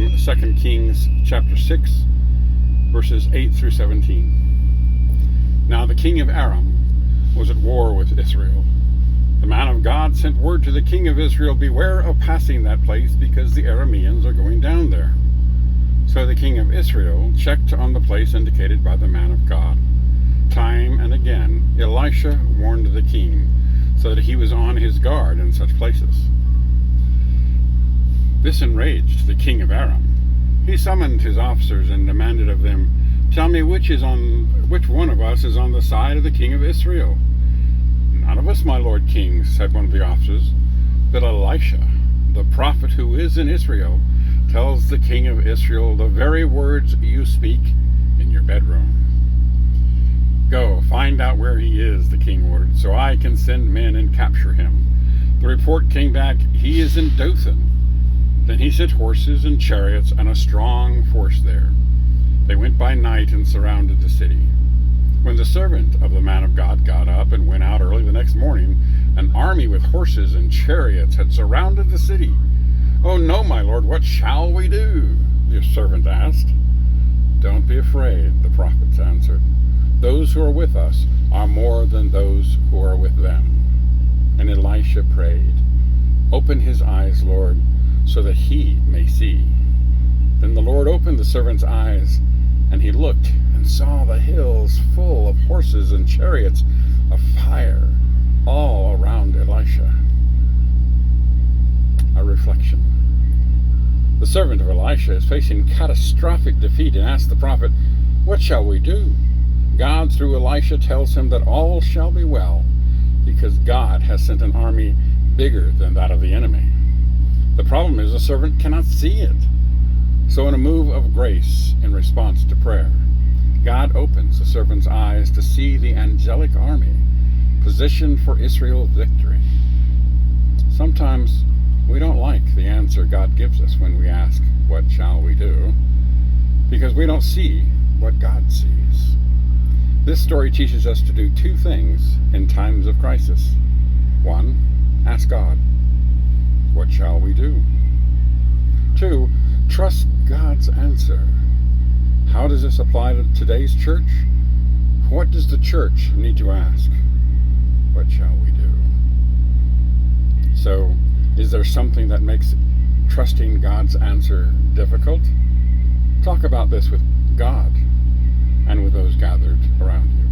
from 2 Kings chapter 6, verses 8 through 17. Now the king of Aram was at war with Israel. The man of God sent word to the king of Israel, "Beware of passing that place, because the Arameans are going down there." So the king of Israel checked on the place indicated by the man of God. Time and again, Elisha warned the king, so that he was on his guard in such places. This enraged the king of Aram. He summoned his officers and demanded of them, "Tell me which one of us is on the side of the king of Israel?" "None of us, my lord king," said one of the officers, "but Elisha, the prophet who is in Israel, tells the king of Israel the very words you speak in your bedroom." "Go, find out where he is," the king ordered, "so I can send men and capture him." The report came back, "He is in Dothan." Then he sent horses and chariots and a strong force there. They went by night and surrounded the city. When the servant of the man of God got up and went out early the next morning, an army with horses and chariots had surrounded the city. "Oh no, my lord, what shall we do?" the servant asked. "Don't be afraid," the prophets answered. "Those who are with us are more than those who are with them." And Elisha prayed, "Open his eyes, Lord, so that he may see." Then the Lord opened the servant's eyes, and he looked and saw the hills full of horses and chariots of fire all around Elisha. A reflection. The servant of Elisha is facing catastrophic defeat and asks the prophet, "What shall we do?" God, through Elisha, tells him that all shall be well, because God has sent an army bigger than that of the enemy. The problem is the servant cannot see it. So in a move of grace in response to prayer, God opens the servant's eyes to see the angelic army positioned for Israel's victory. Sometimes we don't like the answer God gives us when we ask, "What shall we do?" because we don't see what God sees. This story teaches us to do two things in times of crisis. One, ask God, "What shall we do?" Two, trust God's answer. How does this apply to today's church? What does the church need to ask? What shall we do? So, is there something that makes trusting God's answer difficult? Talk about this with God and with those gathered around you.